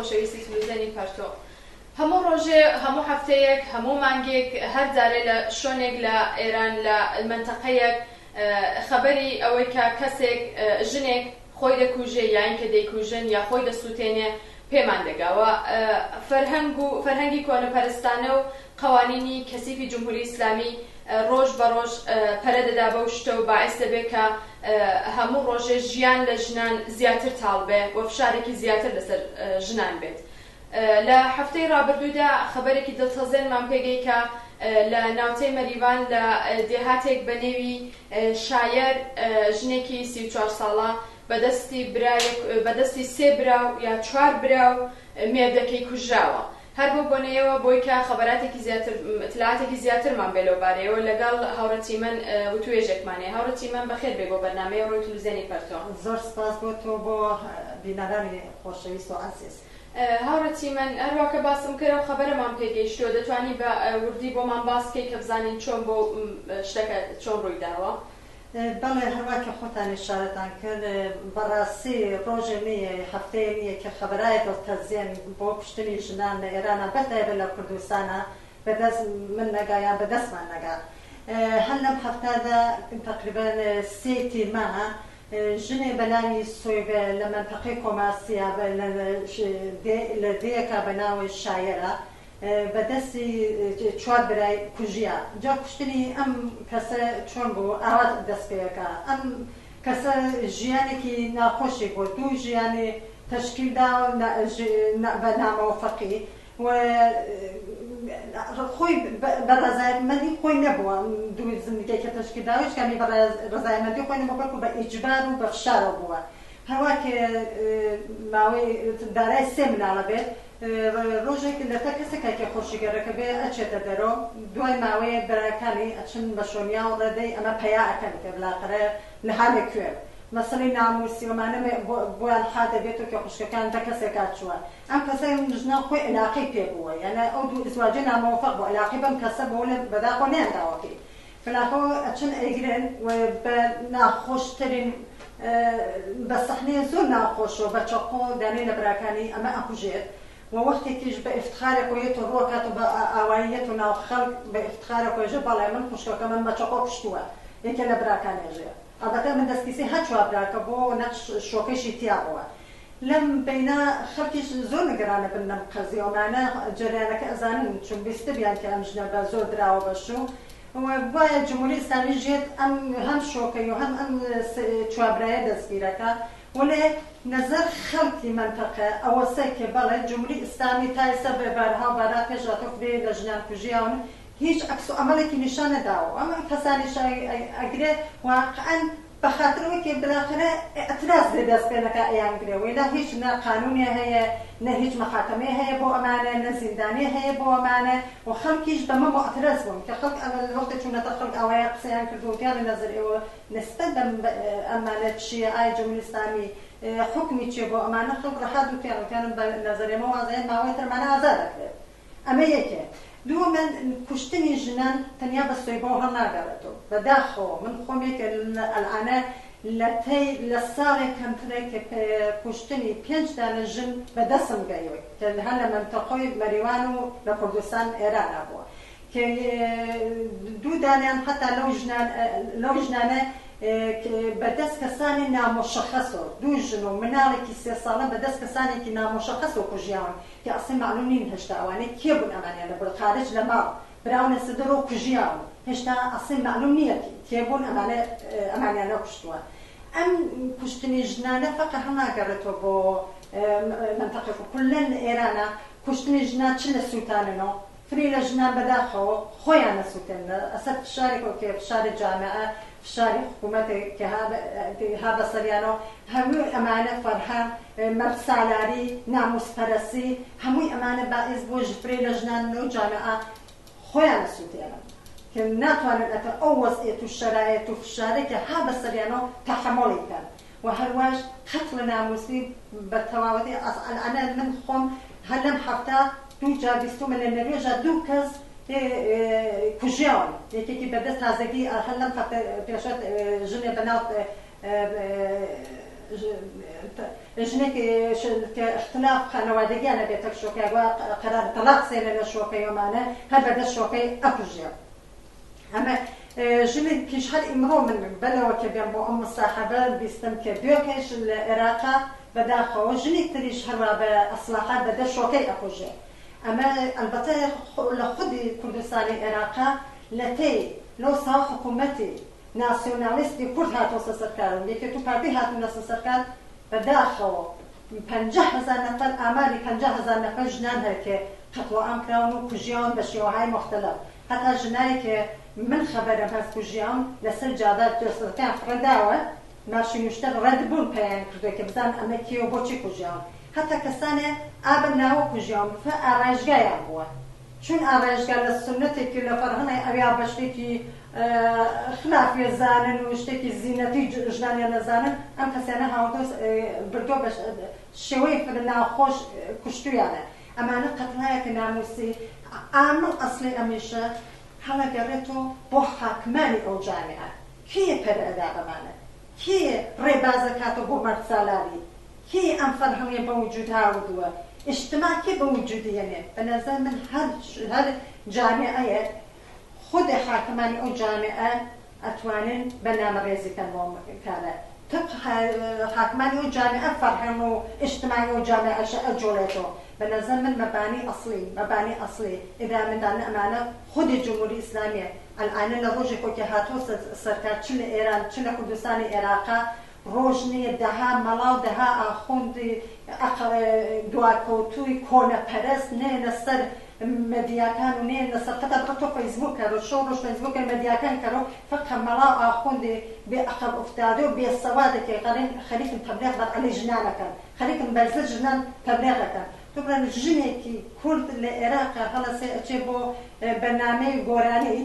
خۆشەویستی تلویزیۆنی پەرتۆ هەموو ڕۆژێ هەموو هەفتەیەک هەموو مانگێک هەر جارێ لە شوێنێک لە ئێران لە منتەقەیەک خەبەری ئەوەی کە کەسێک ژنێک خۆی دەکوژێ یان کە دەیکوژن یا خۆی دەسووتێنێ پێمان دەگاوە فەرهەنگی کۆنەپەرستانە و قەوانینی کەسیفی جمهوری ئیسلامی ڕۆژ بە ڕۆژ پەرە دەدا بەو شتە و باعث دەبێت کە هەموو ڕۆژێ ژیان لە ژنان زیاتر تاڵبێ و فشارێکی زیاتر لەسەر ژنان بێت. لە هەفتەی ڕابردوودا خەبەرێکی دڵتەزێنمان پێگەی کە لە ناوچەی مەریوان لە دێهاتێک بە نێوی شایر ژنێکی 34 ساڵە بەدەستی 3 براو یا 4 براو مێردەکەی کوژراوە. هەر بۆ بۆنەیەوە بۆی کە خەبەراتێکی زیاتر اطلاعاتێکی زیاترمان بێ لەوبارەیەوە لەگەڵ هاوڕەتی من وتوێژێکمانێ. هاوڕەتی من بەخێر بێ بۆ بەرنامەی ڕۆی تلویزیۆنی پەرتۆ. زۆر سپاس بۆ تۆ بۆ بینەرانی خۆشەویست و عەزیز. هاوڕەتی من هەروەکە باسم کرد و خەبەرەمان پێگەیشتووە دەتوانی بە وردی بۆمان باس بکەی کە بزانین چۆن بۆ شتەکە چۆن ڕووی داوە. بەڵێ هەروەکە خۆتان ئیشارەتان کرد بەڕاستی ڕۆژێ نییە هەفتەیە نییە کە خەبەرایە دڵتەزێن بۆ کوشتنی ژنان لە ئێرانە بەتایبەت لە کوردستانە بەدەست من نەگا یان بەدەستمان نەگا. هەر لەم هەفتادا تقریبان 3 تیرمانە ژنێ بەناوی سۆیبێ لە منتەقەی کۆماسیا لە دێیەکە بە ناوی شایەرە بەدەستی 4 برای کوژیە. جا کوشتنی ئەم کەسە چۆن بوو ئاوا دەست پێەکە ئەم کەسە ژیانێکی ناخۆشی بوو دوو ژیانی تەشکیلدا بە نامەوەفەقی و خۆی بەڕەزایەتمەندی خۆی نەبووە دوو زندگیەکە تەشکیلداویش کەمی بەڕەزایەتمەندی خۆی نەبوو بەڵکو بە ئیجبار و بە فشارەوە بووە. هەروە کە ماوەی دارای 3 مناڵە بێت ڕۆژێک لەتە کەسێکە کە خۆشیگەرەکە بێ ئەچێتە دەرەوە دوای ماوەیە بەراکانی ئەچن بە شۆنیا و ڕێدەی ئەمە پەیا ئەەکەن کە بلاقەرە لە حالێک کوێر مەسەڵی ناموسیوەمانە بۆیان ها دەبێتەوە کە خوشکەکان دە کەسێکا چووە ئەم کەسە ژنا خۆی علاقەی پێ بووە یانە ئەو دوو ئزواجە نامەوەفەق بوو علاقەی بەم کەسە بۆ لە بەداخۆ نێنداوەکەی فلاخۆ ئەچن ئەیگرن و بە ناخۆشترین بە سەحنەیە زۆر ناخۆشەوە بە چەقۆ دانەی لە براکانی ئەمە ئەکوژێت و وەختێکیش بە ئفتخارێک و یەت و ڕۆکات و بە ئاواییەت و ناو خەڵک بە ئفتخارێک و ێژە بەڵێ من خوشکەکە من بە چەقۆ پشتووە یەکێ لە براکانێژەیە ئەڵبەتە من دەستکیسی هەچوا براکە بۆ نەخش شۆکەشی تیاڕەوە لەم بەینا خەڵکیش زۆر نگەرانە بن لەم قەزیۆمانە جەریانەکە ئەزانن چون بیستە بیان کە ئەم ژنە بە زۆر دراوە بەشوو وایە جمهوری ئیسلامی ژێت ئەم هەم شۆکەی و هەم ئەم چوابرایە دەستگیرەکە وڵێ نەزەر خەڵکی منتەقە ئەوە سەکێ بەڵێ جمهوری ئیسلامی تا ئێستا بەبارها و بارا پێشاتۆ بێ لە ژنان کوژیاون هیچ عەکس و ئەمەلێکی نیشان نەداوە ئەمە کەسانیش ئەگرێ واقعەن بەخاترەوەی کە بلاخرە ئەتراز لێ دەست پێنەکە ئەیانگرێەوەی لا هیچ نە قانونێ هەیە نە هیچ مەحاکەمێ هەیە بۆ ئەمانە نە زیندانێ هەیە بۆ ئەمانە و خەڵکیش بەمە معترەز بوون کە خەڵک وەختە چوونەتە خەڵک ئەوەیە قسەیان کردووتیان لە نەزەر ئێوە نسبەت ئەمانە چییە ئایا جمهوری ئیسلامی حکمی چیە بۆ ئەمانە خەڵک ڕەحات وتیانوتیانن بە نەزەر ئێمە وازەیە ماوەی تەرمانە ئازاد دەکرێت ئەمە یەکێ. دووەمە کوشتنی ژنان تەنیا بە سۆیبەوە هەڵ ناگەڕێتەوە بەداخەوە من خۆم یەکە ئەلعانە لە ساڵێک کەمترێک کە کوشتنی 5 دانە ژن بەدەستم گەیوە کە هەر لە منتەقەی مەریوان و لە کوردستان ئێرانە بووە کە 2 دانیان حتا لەو ژنانە بەدەست کەسانی نامۆشەخەسەوە 2 ژن و مناڵێکی 3 ساڵە بەدەست کەسانێکی نامۆشەخەسەوە کوژیاون کە ئەسڵی معلوم نین هێشتا ئەوانەی کێ بوون ئەمانیان لە خارج لە ماڵ براونە سدرۆ کوژیاون هێشتا ئەسڵی معلوم نییە تێبوون ئەمانیانە کوشتووە. ئەم کوشتنی ژنانە فەقە هەڵناگەڕێتەوە بۆ منتەقەی کولەن ئێرانە کوشتنی ژنان چ لە سووتاننەوە فری لە ژنان بەداخەوە خۆیان نەسووتێن ئەسەر فشارێکەوە کە فشاری جامعە فشاری حکوومەتێک کە ها بەسەریانەوە هەموو ئەمانە فەرهان مەرد سالاری ناموسپەرەسی هەمووی ئەمانە باعث بۆ ژفرێ لە ژنان و جامعە خۆیان نەسووتێنن کە ناتوانن ئەتە ئەو وەزعێت و شەرایەت و فشارێکە ها بەسەریانەوە تەحەمۆڵی بکەن و هەروەش قەتڵ ناموسی بە تەواوەتی ئەلعانە من خۆم هەر لەم هەفتە 2 جار بیستومە لە نەروێژە 2 کەس کوژیاون یەکێکی بەدەست تازەگی هەر لەم هەفتە پێشەت ژنێ بەناو ژنێک اختلاف خانەوادەگیانە بێتە شۆکە قەرار تەلاق سێنە لە شۆکەیەمانە هەر بەدەست شۆکەی ئەکوژێ ئەمە ژنێکیش هەر ئیمڕۆ من بەلەوە کە بێم بۆ ئەم مستاحەبە بیستم کە دوێکەش لە عێراقا بەداخەوە ژنێک تریش هەروە بە ئەسلاحات بەدەست شۆکەی ئەکوژێ ئەمە ئەلبەتە لە خودی کوردستانی عێراقا لە تێی لەو ساڵ حکوومەتی ناسیۆنالیستی کورد هاتۆسە سەرکارن یەکێت و پارتی هاتوونە سەرکار بەداخەوە 50,000 نەفەر ئاماری 50,000 نەفەر ژنان هەرکێ قەتڵەعام کراون و کوژیان بە شێوەهای مختلف حتا ژنانی کە من خەبەرم هەست کوژیان لەسەر جادات جۆسەکان ڕەداوە ماشی نوشتە ڕەد بوون پێیان کردووە کە بزان ئەمە کێ و بۆچی کوژیان حتا کەسانێ ئابن ناوە کوژیان بفە ئاڕایشگایان بووە چون ئاڕایشگا لە سنەتێکی لە فەرهەنەی ئەویا بە شتێکی خلافێ زانن و شتێکی زینەتی ژنانیان نەزانن ئەم کەسیانە هاوردۆ بردۆ بە شێوەی ناخۆش کوشتویانە ئەمانە قەتڵایەکە ناموسی ئامڵ ئەسڵی ئەمیشە هەڵەگەڕێتەوە بۆ حاکمانی ئەو جامعە کێ پەرئەدا بەمانە کێ ڕێبازە کاتۆ بۆ مەرد سالاری کێ ئەم فەرهەنگێ بە وجود هاوردووە اجتماع کێ بە وجودیەنێ بە نەزەر من هەر جامعەیە خود حاکمانی ئەو جامعە ئەتوانن بەنامەڕێزیکەن بۆ کارە طبق حاکمانی ئەو جامعە فەرهەنگ و اجتماعی ئەو جامعەشە ئەجۆڵێتەوە بە نەزەر من مەبانی ئەسڵی ئێدامەدانە ئەمانە خودی جمهوری ئیسلامیە ئەلعانە لە ڕۆژێک کە هاتۆ سەرکار چ لە ئێران چ لە کوردستانی عێراقا ڕۆژ نییە دەها مەڵاو دەها ئاخوندی دواکەوتووی کۆنەپەرست نێنە سەر مەدیاکان و نێنە سەر قەتە بڕۆ فەیسبووکە ڕۆژ فەیسبووکە مەدیاکان کەڕۆ فەقە مەڵاو ئاخوندی بێ ئەقەب ئوفتادە و بێسەوادێکی خەریکن تەبلیغ بەر عەلەی ژنانەکەن خەریکن بەرزە ژنان تەبلیغەکەن دوبران ژنێکی کورد لە عێراقا هەڵەسێ ئەچێ بۆ بەنامەی گۆرانی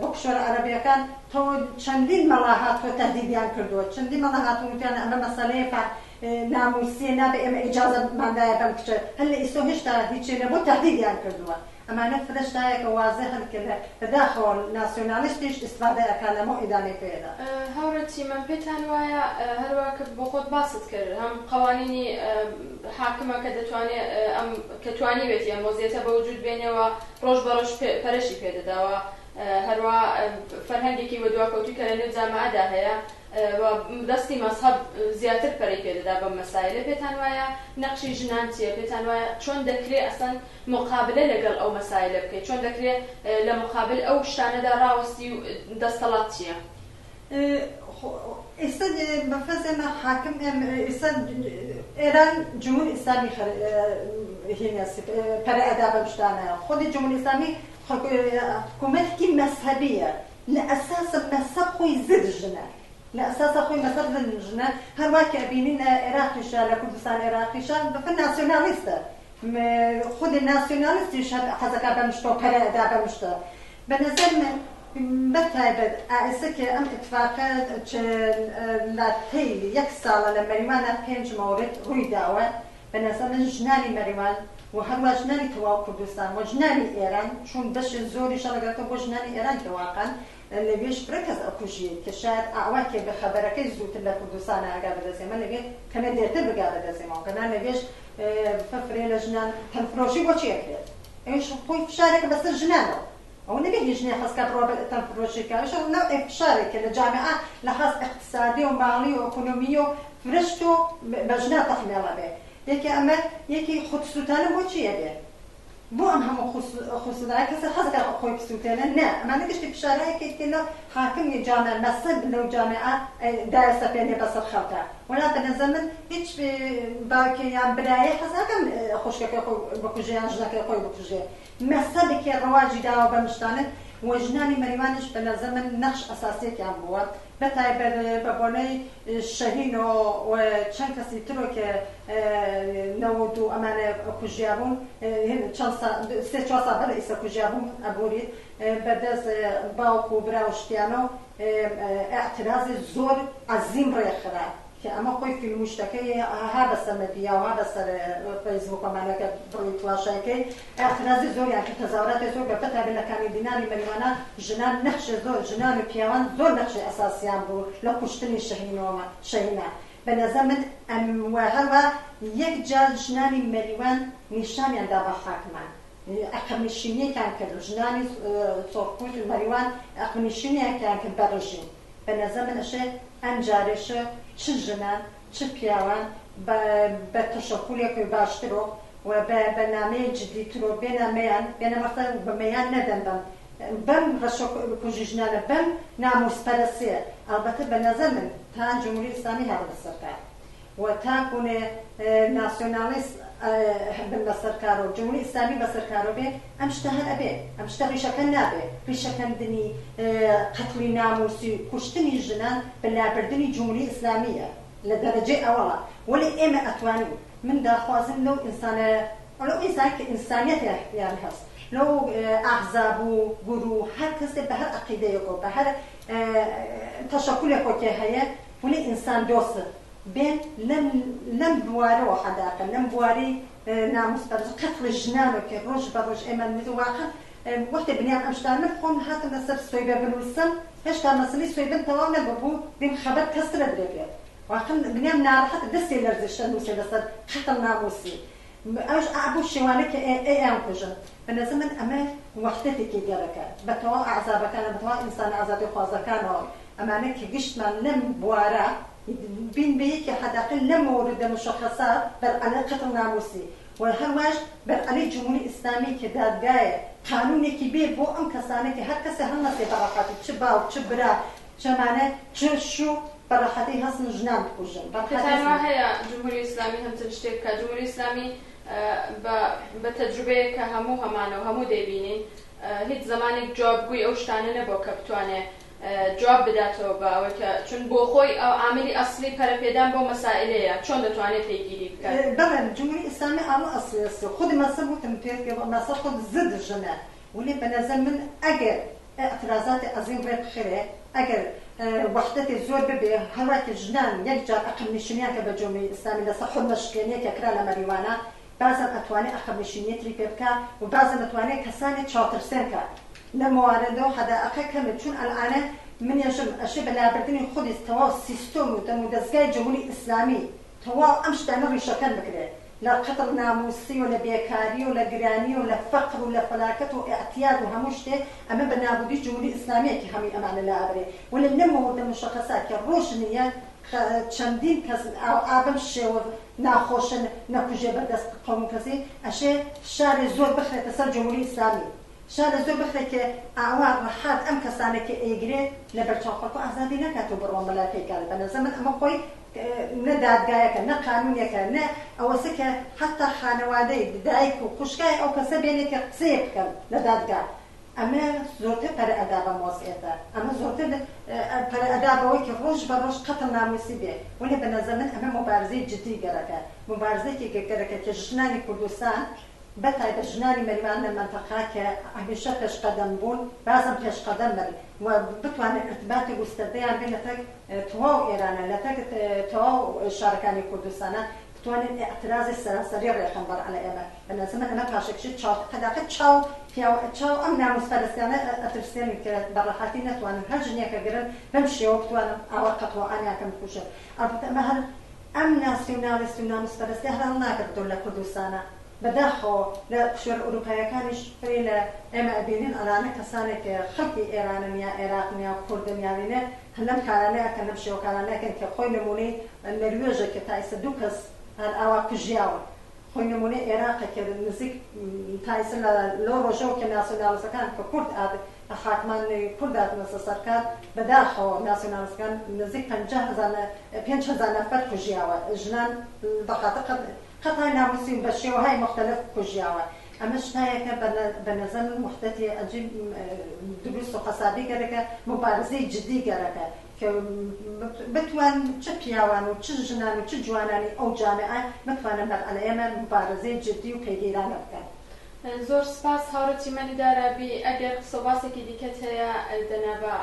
بۆ کشوەرە عەرەبیەکان تۆ چەندین مەڵا هاتووە تەهدیدیان کردووە چەندین مەڵا هاتووە وتیان ئەمە مەسەلەیە ناموسیە نابێ ئێمە ئیجازەماندایە بەم کچە هەر لە ئیسۆ هێشتا هیچێ نەبوو تەهدیدیان کردووە ئەمانە فرشتایەکە وازە هەرکردە بەداخەوە ناسیۆنالیستیش ئیستفادەیەکان لەمە ئیدامی پێدا هەورەتی من پێتان وایە هەروە کە بۆ خۆت باست کرد هەم قەوانینی حاکمە کە دەتوانێت ئەم کە توانی بێتی ئەم وەزیەتە بە وجود بێنێەوە ڕۆژ بە ڕۆژ پەرەشی پێدەداوە هەروە فەرهەنگێکی وە دواکەوتی کە لە نێو جامعەدا هەیە دەستی مەزهەب زیاتر پەرەی پێدەدا بەم مەسایلە پێتان وایە نەقشی ژنان چییە پێتان وایە چۆن دەکرێت ئەسەن مقابلە لەگەڵ ئەو مەسایلە بکەیت چۆن دەکرێت لە مقابل ئەو شتانەدا ڕاوەستی و دەستەڵات چییە؟ ئێستا بەفەرزێمە حاکم ئێستا ئێران جمهوری ئیسلامی پەرەئەدا بەم شتانە خۆی جمهوری ئیسلامی حکوومەتێکی مەزهەبیە لە ئەساسە مەزهەب خۆی زد ژنە لە ئەساسە خۆی مەزهەب زد ژنە هەروە کە ئەبینین لە عێراقیشە لە کوردستان عێراقیشە بەفەر ناسیۆنالیستە خودی ناسیۆنالیستیش حەزەکە بەم شتۆ پەرەئەدا بەم شتە بە نەزەر من بەتایبەت ئائسە کە ئەم اتفاقە لە تەی یەک ساڵە لە مەریوانە 5 مەورد ڕووی داوە بە نەزەر من ژنانی مەریوان و هەروە ژنانی تەواو کوردستان و ژنانی ئێران چون بەشی زۆریشە لەگەڵێتەوە بۆ ژنانی ئێران کەواقعەن لەوێش فرەکەس ئەکوژیە کە شاید ئاواکێ بە خەبەرەکەی زووتر لە کوردستانە ئاگا بەدەستێمە لەوێ کەمە دێرتر بگا بەدەستێمەوە کەنا لەوێش فەفرێ لە ژنان تەنفرۆشی بۆچی ئەکرێت ئەوش خۆی فشارێکە بەسەر ژنانەوە ئەو نەبێ هیچ ژنێ خەسکە بڕۆ تەنفرۆشیکارش نەو فشارێکە لە جامعە لە خاص اقتصادی و ماڵی و ئۆکۆنۆمی و فرشت و بە ژنا تەخمێڵە بێ یەکی ئەمە یەکی خودسووتانە بۆچیە بێ بۆ ئەم هەموو خودسووتانە کەسە حەزەکە خۆی بسووتێنە نە ئەمانە گشتی فشارەیەکێکی لە حاکمی جامعە مەسەب لەو جامعە دایەسەپێنێ بەسەر خەڵکە وەلا بە نەزەر من هیچ باوکێ یان برایە حەزەکەم خوشکەکەی خۆی بکوژێ یان ژنەکەی خۆی بکوژێ مەسەبێکی ڕەواجی داوە بەم شتانە و ژنانی مەریوانش بە نەزەر من نەقش ئەساسیەکیان بووە بەتایبەت بە بۆنەی شەهین و چەند کەسی ترۆ کە نەوەد و ئەمانە کوژیابوون سێ چوار ساڵ بەرە ئیسە کوژیابوون ئەبووریت بەدەست باوک و برا و شتیانە و ئەعترازی زۆر عەزیم ڕێخرا که اما خوی فیلموشتکی ها بسر مدیا و ها بسر فیسبوک و معنی که بروی تواشای که اعتراضی زور یعنی که تظاهرات زور گفته تابع لکانی دینانی مریوانا جنان نقش زور جنان و پیوان زور نقش اساسیان بود لکشتنی شهینا به نظر من و هر یک جا جنانی مریوان نشانی انده با حاکمان عقب نشینی کن کرد جنانی سرخوش مریوان عقب نشینی کن کرد برژین به نظر من اشه انجارش چه جنان چه پیوان به تشکلی که باشترو و به نامه جدی ترو بین مثلا به میان ندندن بم رشک کجیجنانه بم ناموس پرسیه البته به نظر من تا جمهوری اسلامی هر بسرکار و تا کنه ناسیونالیست بالمسرکار و جمهوری اسلامی بسرکارو به امشتهر ابی امشتهر ریشکن نبه ریشکن دنی قتل ناموسی کشتنی جنان بلابردنی جمهوری اسلامیه لدرجه اولا ولی ام اتوانی من داخوازم لو انسان که انسانیت يعني هست لو احزاب و گروه هر کسی به هر عقیده یکو به هر تشکل یکو که هست ولی انسان دوست بين لم بواري وحداقة لم بواري ناموس برز قتل جنانه كروج بروج إيمان متواقع وقت بنيان أمشتان نفهم هذا نصر سويبة بالوسم إيش كان مسلي سويبة توانا ببو بين خبر كسر دربيا وعقل بنيان نار حتى دستي لرزشان موسى بس قتل ناموسي أوش أبو شوانك أي أنكجن بنزمن أما وقتك كي جركا بتوا أعزاب كان بتوا إنسان أعزاب خوازا كان أمانك جشت من لم بوارا بين بيك حداقل لم ورد مشخصات بل على قتل ناموسي وهرواش بل على جمهوري إسلامي كداد جاية قانوني كبير بو أم كسانة هر كسي هم نسي براحاتي تشباو تشبرا تشمانة تششو براحاتي هسن جنان بكوجن كتان ما هي جمهوري إسلامي هم تنشتك كجمهوري إسلامي بتجربة كهمو همانو همو ديبينين هیچ زمانێک جوابگوی ئەو شتانە نەبوو کە بتوانێت جواب بداتەوە بە ئەوەی کە چون بۆ خۆی ئەو عاملی ئەسڵی پەرەپێدان بۆ مەسائلەیە چۆن دەتوانێت پێگیری بکات؟ بەڵێ جمهوری ئیسلامی ئەمە ئەسڵی خودی مەسە بوتم پێ مەسە خود زد ژنە ولی بەنەزەر من ئەگەر اعتراضاتی عەزیم ڕێ بخرێ ئەگەر وحدەتی زۆر ببێ هەڵاکی ژنان یەکجار عەقڵنشینیان کە بە جمهوری ئیسلامی لەسەر حومەشکێنەیەکە کرا لە مەریوانە بعضا أتواني أخذ مشينيتري بيبكا وبعضا أتواني كسانة شاطر سنكا لموارده هذا أخذ كم تشون الآن من يجب أشياء بلابردني خود استوى السيستم وتمودزجاي جمهوري إسلامي توا أمش تعمل رشاكان بكره لا قتل ناموسي ولا بيكاري ولا جراني ولا فقر ولا فلاكة واعتياد وهموشته أما بنابودي جمهوري إسلامي كهمي أمان لا أبري ولا نمو ده مشخصات كروشنية چندین کس آدم شو ناخوشن نکوچه بردست قوم کسی اشه شهر زور بخره تسر جمهوری اسلامی شهر زور بخره که آوار راحت ام کسانی که ایگری لبرچان خلق آزادی نکاتو بروان ملاکی کاری بنظرم اما خوی نه دادگاه که نه قانونی که نه اوسه که حتی خانواده دایک و خوشگاه او کسی بینه که قصیب کن لدادگاه اما زورته پر اداب موسیقی اما زورته پر اداب وی که روز به روز قتل ناموسی بیه ولی به نظر من اما مبارزه جدی گرکه مبارزه که گرکه که جنانی کردستان بتای به جنانی مریوان منطقه که همیشه پیش قدم بون بعضم پیش قدم بر و بتوان ارتباط گسترده بین لتک تو ایران لتک تو شارکانی کردستان توان اعتراض سراسری رقم بر علی اما بنظر من اما پاشکشی چاو حداقل چاو ام ناموس پرستانه اترسیمی که براحتی نتوانم هر جنیا که گرن بمشی و بتوانم عواقب و آنیا کم خوشه البته اما هر ام ناسیونالیست و ناموس پرستی هر ناکرد دولت کردستانه بداخو لشور أوروبية كانش فريل إما أبينين أرانا كسانة خلقي إيران يا عراق يا كردن يا بينه هلم كارانة كنم شو كارانة كن كخوي نموني النرويج كتايس دوكس الأواق جياو خوي نموني عراق كنزيك تايس لو رجوا كناسيونال سكان ككرد عاد حاكمان كردات نص سركان بداخو ناسيونال سكان نزيك بينجهزان نفر كجياو جنان بخاطر قطع ناموسي بشيء وهاي مختلف كجياوة أما شنايا بنظام محتتي أجيب دروس وقصابي كذا مبارزة جدي كذا بتوان تشبياوان وتشجنان وتشجواناني أو جامعة بتوان بعد على أيام مبارزة جدي وكيديران كذا زۆر سپاس هاوڕێکی مەنیدارابی ئەگەر قسەباسێکی دیکەت هەیە دەنا بە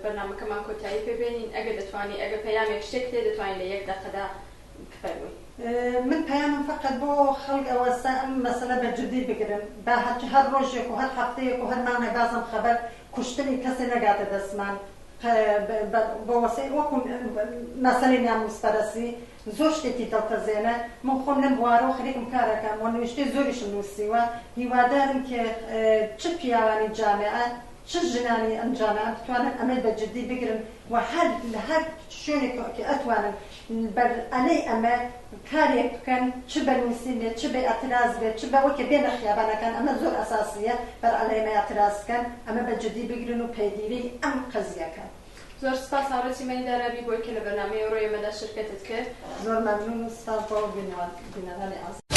بەرنامەکەمان کۆتایی پێبێنین ئەگەر دەتوانی ئەگەر پەیامێک شتێک لێ دەتوانین لە یەک دەقەدا بفەرمووی. من پەیامم فقط بۆ خەڵک ئەوەستا ئەم مەسەلە بە جدی بگرن با هەر ڕۆژێک و هەر هەفتەیەک و هەر مانگێک بازم خەبەر کوشتنی کەسێ نەگاتە دەستمان بۆ وەسەی وەکو مەسەلەی ناموسپەرستی زۆر شتێکی دڵپەزێنە من خۆم لەم بوارە و خەریکم کارەکەم و نوشتەی زۆریشم نووسیوە هیوادارم کە چ پیاوانی جامعە چ ژنانی ئەم جامعە بتوانن ئەمە بە جدی بگرن و لە هەر شوێنێک کە ئەتوانن بەر ئەلەی ئەمە کارێک بکەن چ بەنووسین بێت چ بێ ئەتراز بێت چ بەوەکە بێنە خیابانەکان ئەمە زۆر ئەساسیە بەر ئەلەیمە ئەتراز بکەن ئەمە بە جدی بگرن و پەیگیری ئەم قەزیەکە. زۆر سپاس هاوڕێکی مەنیدارابی بۆی کە لە بەرنامەی ڕۆیەمەدا شرکەتت کرد. زۆر مەمنون و سپاس بۆ بینەوانی ئاز.